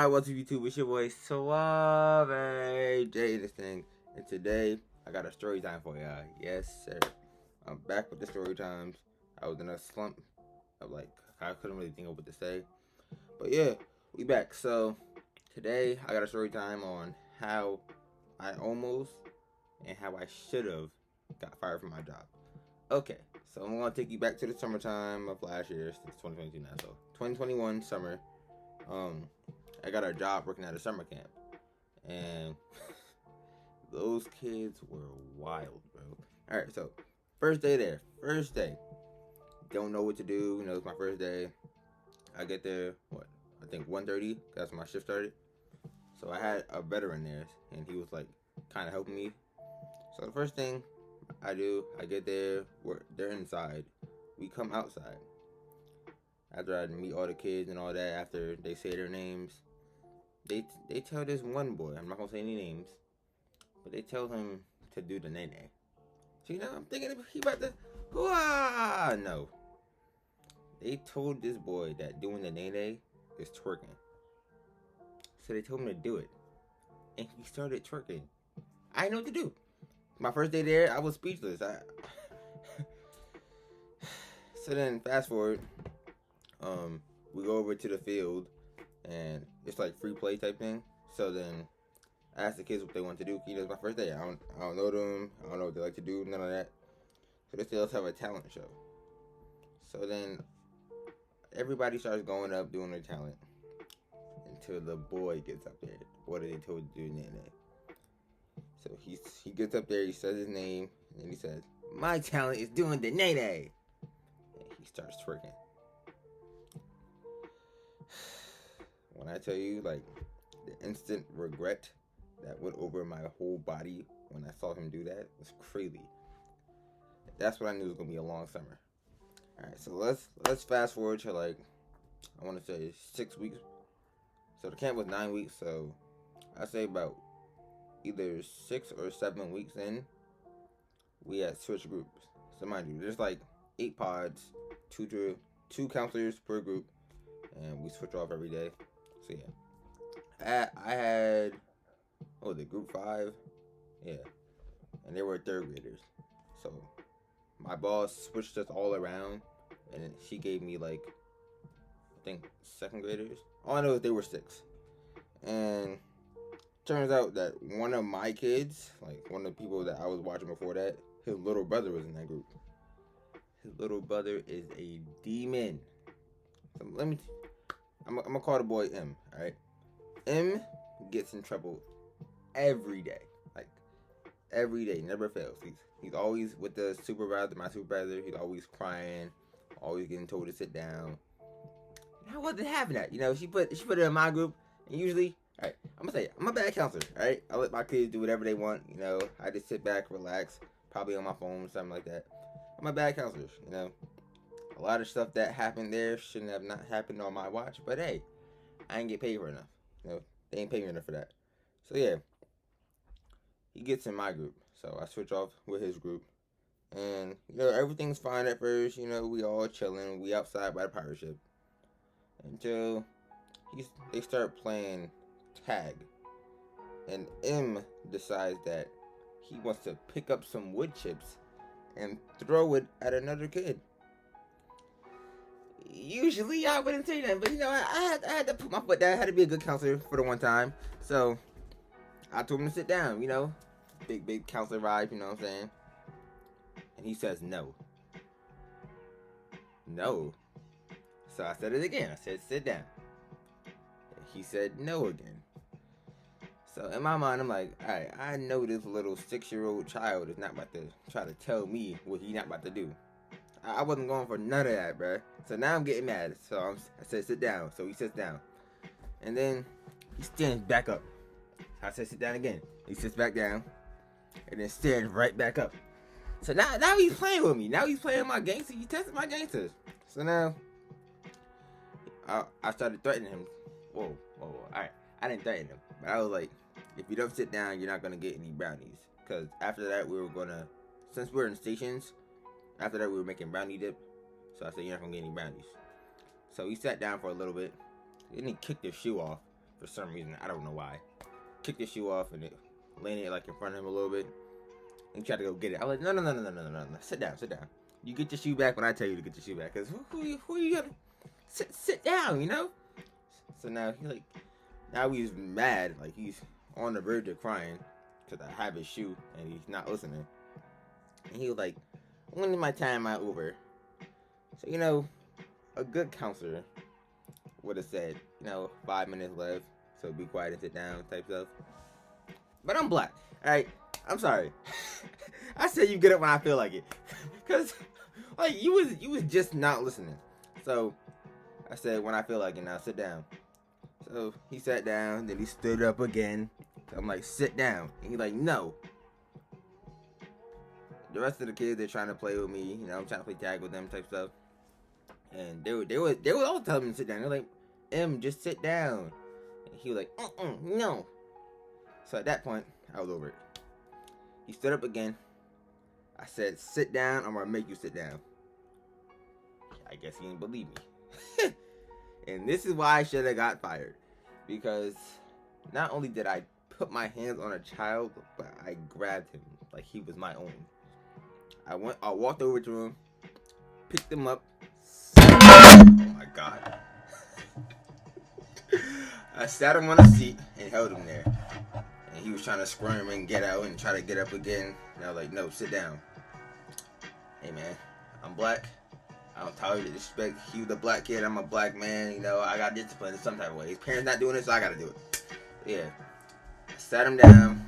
Alright, what's up YouTube? It's your boy Suave J this thing. And today I got a story time for y'all. Yes sir. I'm back with the story times. I was in a slump of I couldn't really think of what to say. But yeah, we back. So today I got a story time on how I almost and how I should have got fired from my job. Okay, so I'm gonna take you back to the summertime of last year. It's 2022 now, so 2021 summer. I got a job working at a summer camp, and those kids were wild, bro. All right, so first day there, don't know what to do. You know, it's my first day. I get there, I think 1:30. That's when my shift started. So I had a veteran there, and he was like kind of helping me. So the first thing I do, I get there, they're inside. We come outside. After I meet all the kids and all that, after they say their names, they tell this one boy, I'm not gonna say any names, but they tell him to do the nay-nay. So you know, I'm thinking he about to, no. They told this boy that doing the nay-nay is twerking. So they told him to do it, and he started twerking. I didn't know what to do. My first day there, I was speechless. So then, fast forward, we go over to the field, and it's like free play type thing. So then, I asked the kids what they want to do. You know, it's my first day. I don't know them. I don't know what they like to do. None of that. So they say let's have a talent show. So then, everybody starts going up doing their talent until the boy gets up there. The boy that they told to do nay-nay. So he gets up there, he says his name, and then he says, "My talent is doing the nay-nay." And he starts twerking. When I tell you, like, the instant regret that went over my whole body when I saw him do that was crazy. That's what I knew was gonna be a long summer. Alright, so let's fast forward to I wanna say 6 weeks. So the camp was 9 weeks, so I say about either 6 or 7 weeks in, we had switched groups. So mind you, there's 8 pods, two counselors per group, and we switch off every day. So yeah, I had group 5, yeah, and they were 3rd graders. So my boss switched us all around, and then she gave me I think 2nd graders. All I know is they were 6, and turns out that one of my kids, one of the people that I was watching before that, his little brother was in that group. His little brother is a demon. So I'm gonna call the boy M, alright? M gets in trouble every day. Every day, never fails. He's always with the supervisor, my supervisor. He's always crying, always getting told to sit down. And I wasn't having that. You know, she put it in my group, and usually, alright, I'm gonna say, I'm a bad counselor, alright? I let my kids do whatever they want, you know. I just sit back, relax, probably on my phone, something like that. I'm a bad counselor, you know. A lot of stuff that happened there shouldn't have not happened on my watch, but hey, I ain't get paid for enough. You know, they ain't pay me enough for that. So yeah, he gets in my group, so I switch off with his group. And, you know, everything's fine at first, you know, we all chilling, we outside by the pirate ship. Until they start playing tag, and M decides that he wants to pick up some wood chips and throw it at another kid. Usually I wouldn't say that, but you know, I had to put my foot down. I had to be a good counselor for the one time, so I told him to sit down. You know, big counselor vibe. You know what I'm saying? And he says no. So I said it again. I said, sit down. He said no again. So in my mind, I'm like, alright, I know this little 6-year-old child is not about to try to tell me what he not about to do. I wasn't going for none of that, bruh. So now I'm getting mad. So I said, sit down. So he sits down. And then he stands back up. I said, sit down again. He sits back down. And then stands right back up. So now he's playing with me. Now he's playing my gangster. He tested my gangsters. So now I started threatening him. Whoa. Alright. I didn't threaten him. But I was like, if you don't sit down, you're not going to get any brownies. Because after that, we were going to, since we're in stations, after that we were making brownie dip. So I said, you're not going to get any brownies. So he sat down for a little bit. Then he kicked his shoe off. for some reason. I don't know why. Kicked the shoe off and it landed like in front of him a little bit. And he tried to go get it. I was like, no. Sit down. You get your shoe back when I tell you to get your shoe back. Because who you gonna... Sit down, you know? So now he's mad. Like, he's on the verge of crying because I have his shoe and he's not listening. And he was like, when is my time out over? So, you know, a good counselor would have said, 5 minutes left, so be quiet and sit down type stuff. But I'm black, alright? I'm sorry. I said you get up when I feel like it. Because, like, you was just not listening. So, I said, when I feel like it, now sit down. So, he sat down, then he stood up again. So I'm like, sit down. And he's like, no. The rest of the kids, they're trying to play with me. I'm trying to play tag with them type stuff. And they were all telling me to sit down. They're like, just sit down. And he was like, no. So at that point, I was over it. He stood up again. I said, sit down, I'm gonna make you sit down. I guess he didn't believe me. And this is why I should have got fired. Because not only did I put my hands on a child, but I grabbed him like he was my own. I walked over to him, picked him up. Oh my God. I sat him on a seat and held him there. And he was trying to squirm and get out and try to get up again. And I was like, no, sit down. Hey man, I'm black. I don't tolerate the disrespect. He was a black kid. I'm a black man. I got disciplined in some type of way. His parents not doing it, so I gotta do it. Yeah. I sat him down,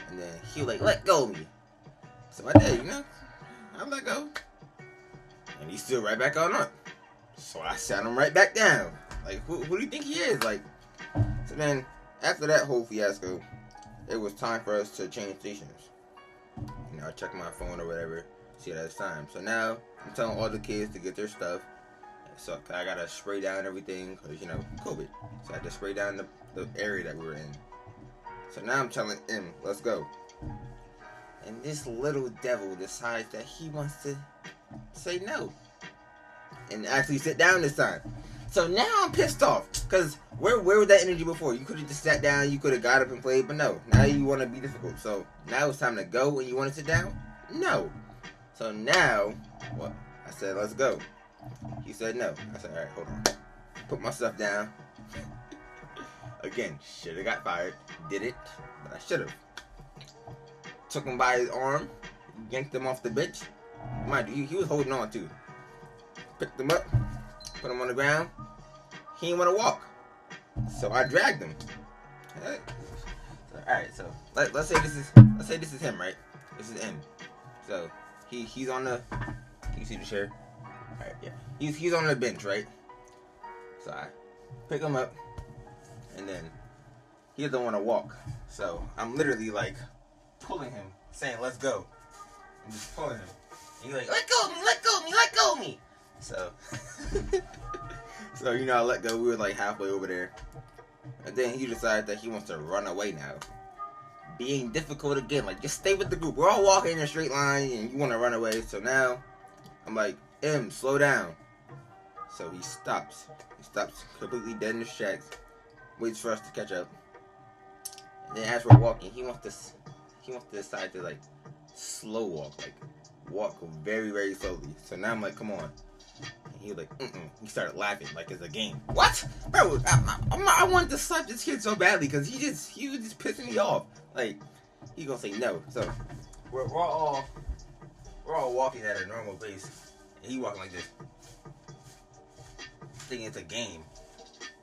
and then he was like, let go of me. So I did, I let go. And he stood right back on up. So I sat him right back down. Like, who do you think he is? Like, so then, after that whole fiasco, it was time for us to change stations. I checked my phone or whatever, see that it's time. So now, I'm telling all the kids to get their stuff. So I gotta spray down everything, because, COVID. So I had to spray down the area that we were in. So now I'm telling him, let's go. And this little devil decides that he wants to say no. And actually sit down this time. So now I'm pissed off. Because where was that energy before? You could have just sat down, you could have got up and played, but no. Now you want to be difficult. So now it's time to go and you want to sit down? No. So now, I said, let's go. He said no. I said, alright, hold on. Put my stuff down. Again, should have got fired. Did it, but I should have. Took him by his arm, yanked him off the bench. Mind you, he was holding on too. Picked him up, put him on the ground. He didn't want to walk, so I dragged him. Alright, so let's say this is him, right? This is him. So he's on the. Can you see the chair? Alright, yeah. He's on the bench, right? So I pick him up, and then he doesn't want to walk. So I'm literally like pulling him, saying, let's go. I'm just pulling him. And he's like, let go of me. So, I let go. We were like halfway over there. And then he decided that he wants to run away now. Being difficult again. Like, just stay with the group. We're all walking in a straight line and you want to run away. So now, I'm like, slow down. So he stops. He stops completely dead in his tracks. Waits for us to catch up. And then as we're walking, he wants to decide to like slow walk, like walk very, very slowly. So now I'm like, come on. And he was like, He started laughing like it's a game. What? Bro, I wanted to slap this kid so badly because he was just pissing me off. Like, he gonna say no. So we're all walking at a normal pace. And he walking like this. Thinking it's a game.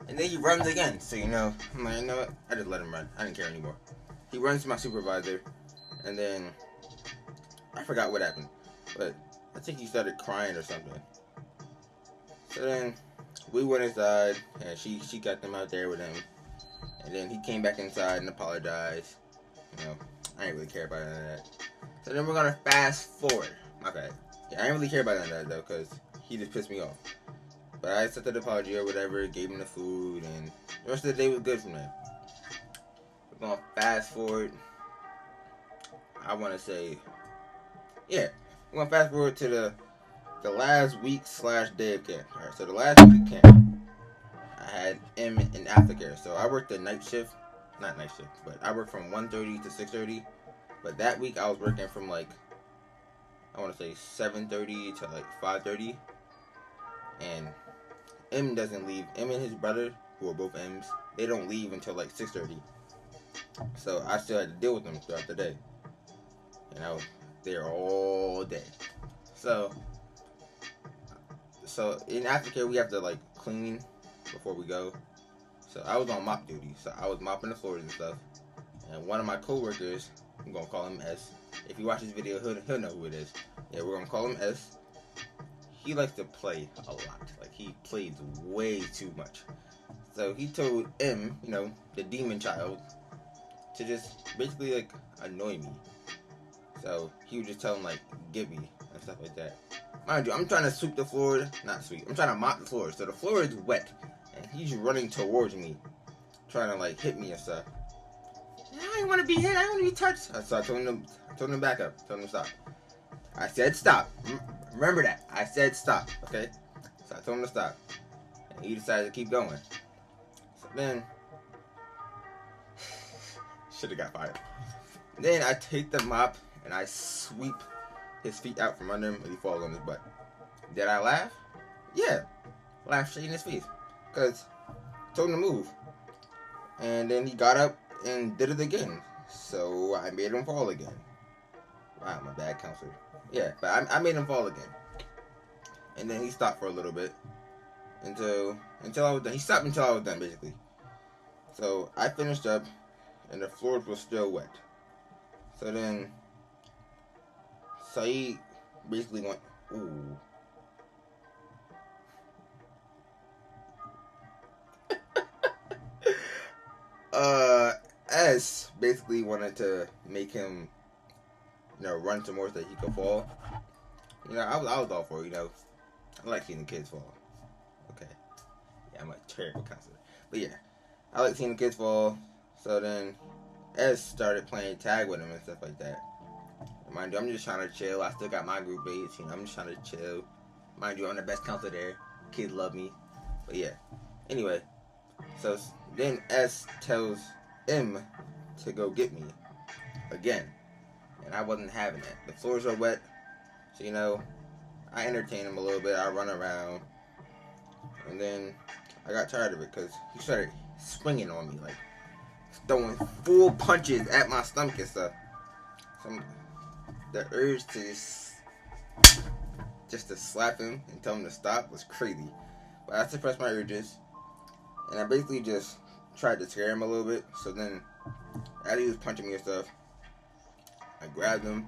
And then he runs again. So I'm like, you know what? I just let him run. I didn't care anymore. He runs to my supervisor. And then I forgot what happened. But I think he started crying or something. So then we went inside and she got them out there with him. And then he came back inside and apologized. I didn't really care about none of that. So then we're gonna fast forward. My bad. Yeah, I didn't really care about none of that though, because he just pissed me off. But I accepted the apology or whatever, gave him the food, and the rest of the day was good from there. We're gonna fast forward. I wanna say, yeah, we're gonna fast forward to the last week / day of camp. Alright, so the last week of camp, I had M in aftercare. So I worked the night shift, not night shift, but I worked from 1:30 to 6:30. But that week I was working from like, I want to say 7:30 to like 5:30. And M doesn't leave. M and his brother, who are both M's, they don't leave until like 6:30. So I still had to deal with them throughout the day. And I was there all day. So in aftercare we have to like clean before we go. So I was on mop duty. So I was mopping the floors and stuff. And one of my coworkers, I'm gonna call him S. If you watch this video, he'll know who it is. Yeah, we're gonna call him S. He likes to play a lot. Like, he plays way too much. So he told M, you know, the demon child, to just basically like annoy me. So he would just tell him like, get me and stuff like that. Mind you, I'm trying to sweep the floor, I'm trying to mop the floor. So the floor is wet and he's running towards me, trying to like hit me and stuff. I don't want to be hit, I don't want to be touched. So I told him to back up, told him to stop. I said stop. Remember that. I said stop, okay? So I told him to stop. And he decided to keep going. So then, should have got fired. Then I take the mop and I sweep his feet out from under him and he falls on his butt. Did I laugh? Yeah. Laughed straight in his face. Because I told him to move. And then he got up and did it again. So I made him fall again. Wow, I'm a bad counselor. Yeah, but I made him fall again. And then he stopped for a little bit. Until I was done. He stopped until I was done, basically. So I finished up and the floors were still wet. So then Saeed basically went, ooh. S basically wanted to make him, you know, run some more so that he could fall. You know, I was all for it, you know. I like seeing the kids fall. Okay. Yeah, I'm a terrible counselor. But yeah, I like seeing the kids fall. So then S started playing tag with him and stuff like that. And mind you, I'm just trying to chill. I still got my group mates, you know, I'm just trying to chill. Mind you, I'm the best counselor there. Kids love me. But yeah. Anyway, so then S tells M to go get me again. And I wasn't having it. The floors are wet. So, you know, I entertain him a little bit. I run around. And then I got tired of it because he started swinging on me. Like, throwing full punches at my stomach and stuff. So the urge to just to slap him and tell him to stop was crazy. But I suppressed my urges. And I basically just tried to scare him a little bit. So then, as he was punching me and stuff, I grabbed him.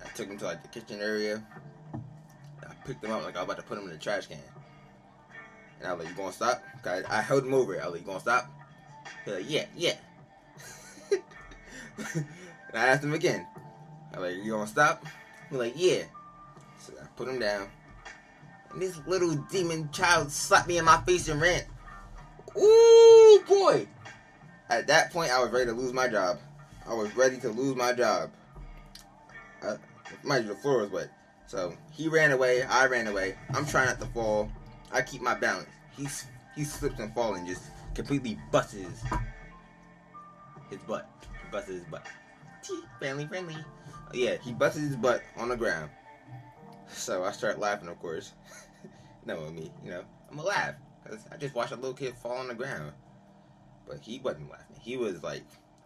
I took him to like the kitchen area. I picked him up like I was about to put him in the trash can. And I was like, you gonna stop? I held him over. I was like, you gonna stop? He was like, yeah. And I asked him again. I was like, you gonna stop? He was like, yeah. So I put him down. And this little demon child slapped me in my face and ran. Ooh, boy. At that point, I was ready to lose my job. I was ready to lose my job. Mind you, the floor was wet. So he ran away. I ran away. I'm trying not to fall. I keep my balance. He slips and falls and just completely busts his butt. He busts his butt. Family friendly. Yeah, he busted his butt on the ground. So I start laughing, of course. Knowing me, you know, I'm gonna laugh because I just watched a little kid fall on the ground. But he wasn't laughing. He was like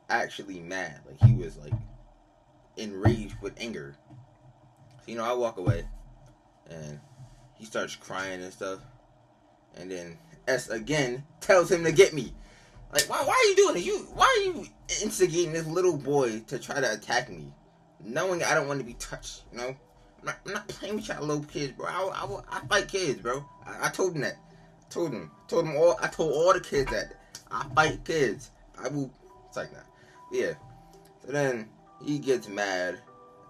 actually mad. Like he was like enraged with anger. So, you know, I walk away and he starts crying and stuff. And then S again tells him to get me. Like, why are you doing this? Why are you instigating this little boy to try to attack me? Knowing I don't want to be touched, you know? I'm not playing with y'all little kids, bro. I fight kids, bro. I told him that. I told all the kids that. I fight kids. I will. It's like that. Yeah. So then he gets mad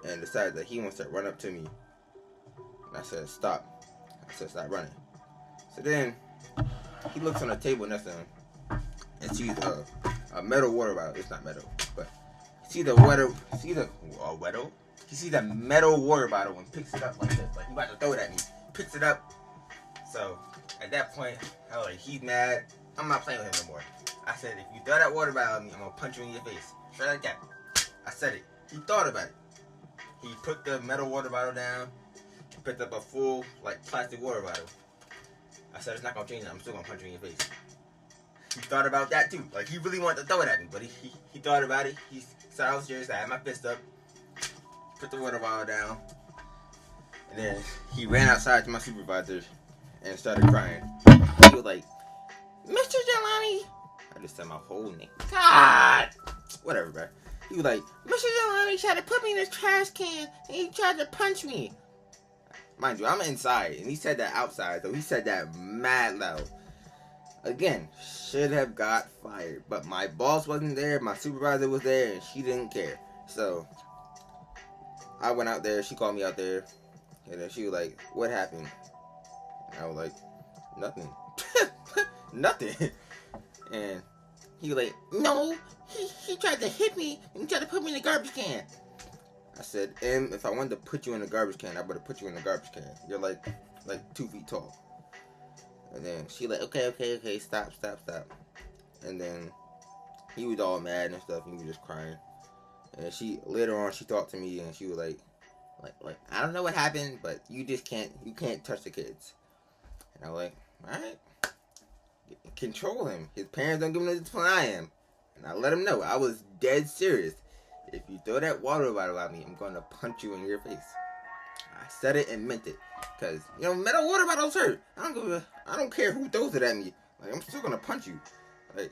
and decides that he wants to run up to me. And I said, stop. I said, stop running. So then he looks on the table next to him and sees a metal water bottle. It's not metal, but he sees he sees a metal water bottle and picks it up like this. Like he about to throw it at me. Picks it up. So At that point, I was like, he's mad. I'm not playing with him no more. I said, if you throw that water bottle at me, I'm gonna punch you in your face. Straight like that. I said it. He thought about it. He put the metal water bottle down and picked up a full, like, plastic water bottle. I said, it's not gonna change it. I'm still gonna punch you in your face. He thought about that too. Like, he really wanted to throw it at me, but he thought about it. He said I was serious. I had my fist up, put the water bottle down, and then he ran outside to my supervisor and started crying. He was like, Mr. Jelani. I just said my whole name. God! Whatever, bro. He was like, Mr. Jelani tried to put me in this trash can, and he tried to punch me. Mind you, I'm inside, and he said that outside, so he said that mad loud. Again, should have got fired, but my boss wasn't there, my supervisor was there, and she didn't care. So, I went out there, she called me out there, and then she was like, what happened? And I was like, nothing. Nothing. And he was like, no, he tried to hit me, and he tried to put me in the garbage can. I said, if I wanted to put you in the garbage can, I would have put you in the garbage can. You're like 2 feet tall. And then she like, okay, stop. And then he was all mad and stuff, and he was just crying. And later on, she talked to me, and she was like, I don't know what happened, but you can't touch the kids. And I was like, all right, control him. His parents don't give him the discipline I am. And I let him know, I was dead serious. If you throw that water bottle at me, I'm going to punch you in your face. I said it and meant it. Because, metal water bottles hurt. I don't care who throws it at me. Like, I'm still going to punch you. Like,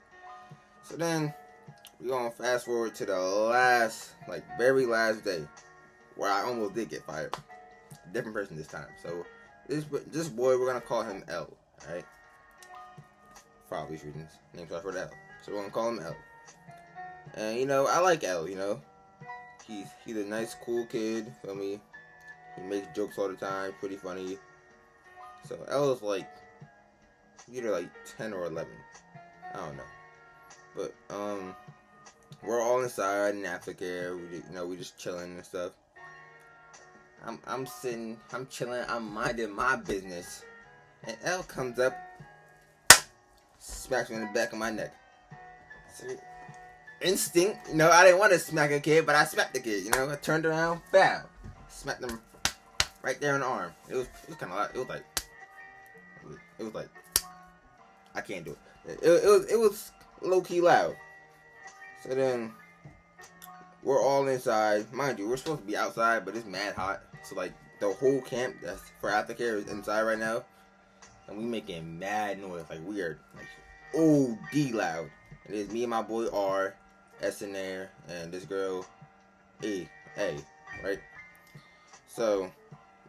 so then, we're going to fast forward to the very last day. Where I almost did get fired. Different person this time. So, this boy, we're going to call him L. Alright? For obvious reasons. Name starts with L. So, we're going to call him L. And, I like L, He's a nice, cool kid, feel me? He makes jokes all the time, pretty funny. So L is either 10 or 11. I don't know. But we're all inside in aftercare. We just chilling and stuff. I'm sitting, I'm chilling, I'm minding my business, and L comes up, smacks me in the back of my neck. So, instinct, I didn't want to smack a kid, but I smacked the kid. I turned around, bow, smacked him right there in the arm. It was kind of loud. It was like I can't do it. It was low key loud. So then we're all inside, mind you. We're supposed to be outside, but it's mad hot. So the whole camp that's for aftercare is inside right now, and we making mad noise, weird, OD loud. It is me and my boy R, S in there, and this girl A, right? So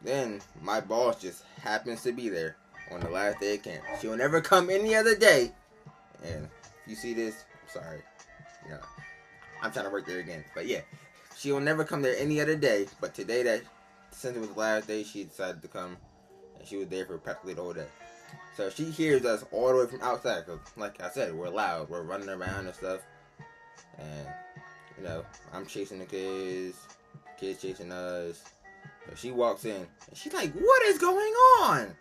then my boss just happens to be there on the last day of camp. She'll never come any other day. And if you see this, I'm sorry. I'm trying to work there again. But yeah, she'll never come there any other day. But today, since it was the last day, she decided to come. And she was there for practically the whole day. So she hears us all the way from outside. Because like I said, we're loud. We're running around and stuff. And, I'm chasing the kids chasing us. So she walks in, and she's like, what is going on?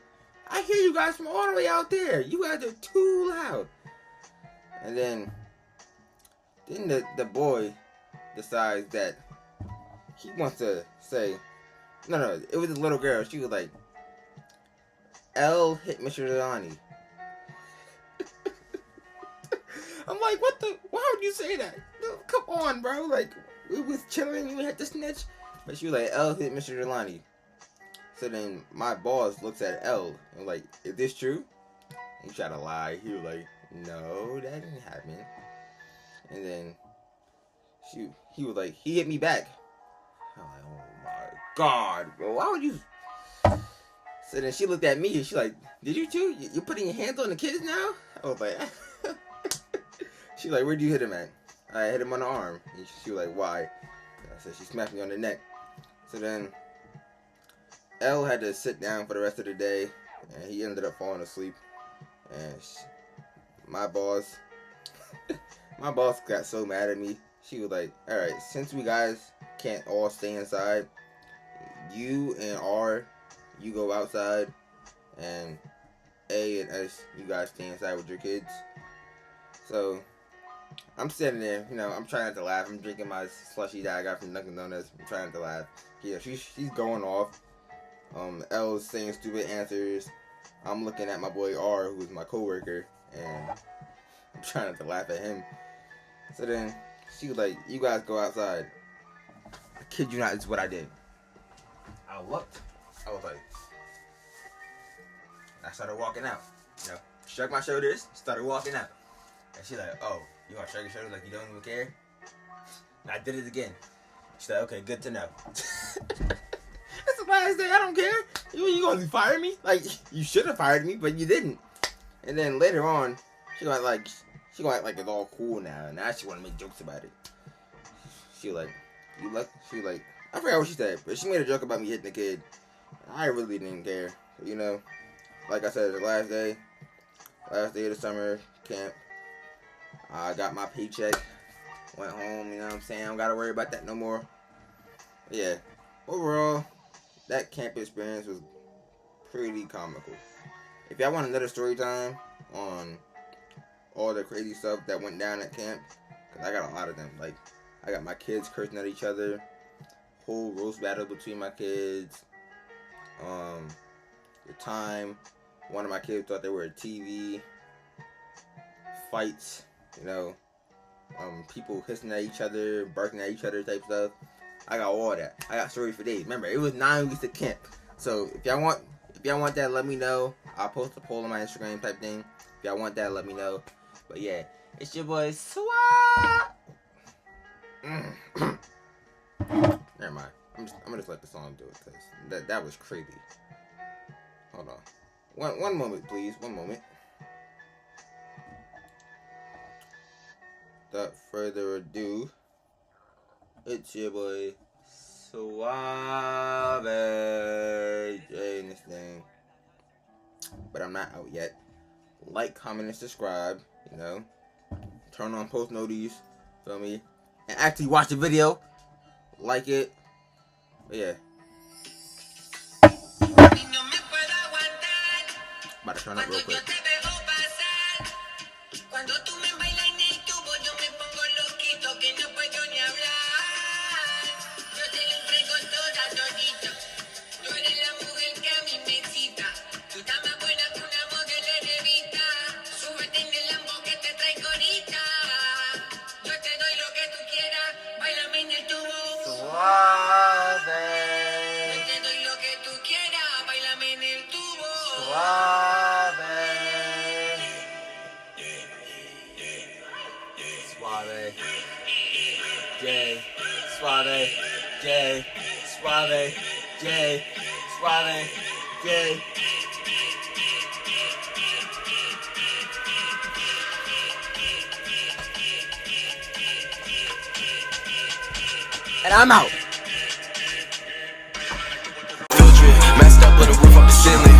I hear you guys from all the way out there. You guys are too loud. And then the boy decides that he wants to say, no, it was a little girl. She was like, L hit Mr. Delani. I'm like, why would you say that? Come on, bro. We was chilling, you had to snitch. But she was like, L hit Mr. Delani. So then my boss looks at L and like, is this true? He tried to lie. He was like, no, that didn't happen. And then he was like, he hit me back. I'm like, oh my God, bro, why would you? So then she looked at me and she's like, did you too? You're putting your hands on the kids now? I was like, she's like, where'd you hit him at? I hit him on the arm. And she was like, why? I said, she smacked me on the neck. So then L had to sit down for the rest of the day, and he ended up falling asleep. And my boss got so mad at me. She was like, all right, since we guys can't all stay inside, you and R, you go outside, and A and S you guys stay inside with your kids. So I'm sitting there, I'm trying not to laugh. I'm drinking my slushie that I got from Dunkin' Donuts. I'm trying not to laugh. Yeah, she's going off. L's saying stupid answers. I'm looking at my boy R, who's my coworker, and I'm trying not to laugh at him. So then she was like, "You guys go outside." I kid you not, this is what I did. I looked. I was like, I started walking out. Shrugged my shoulders, started walking out. And she's like, "Oh, you want to shrug your shoulders like you don't even care?" And I did it again. She's like, "Okay, good to know." That's the last day. I don't care. You gonna fire me? Like, you should have fired me, but you didn't. And then later on, she gonna act like it's all cool now. And now she wanna make jokes about it. She like, I forgot what she said, but she made a joke about me hitting the kid. I really didn't care. Like I said, the last day of the summer camp. I got my paycheck, went home. You know what I'm saying? I don't gotta worry about that no more. But yeah, overall, that camp experience was pretty comical. If y'all want another story time on all the crazy stuff that went down at camp, because I got a lot of them. Like, I got my kids cursing at each other, whole roast battle between my kids, the time one of my kids thought they were a TV, fights, people hissing at each other, barking at each other type stuff. I got all that. I got stories for days. Remember, it was 9 weeks of camp. So if y'all want that, let me know. I'll post a poll on my Instagram type thing. If y'all want that, let me know. But yeah, it's your boy Swap. Never mind. I'm gonna just let the song do it, because that was crazy. Hold on. One moment, please. One moment. Without further ado, it's your boy Suave J in this thing. But I'm not out yet. Like, comment, and subscribe. Turn on post notifications. Feel me? And actually watch the video. Like it. But yeah. About to turn up real quick. Suave J, Suave J, Suave J. And I'm out. Messed up with a roof up the ceiling.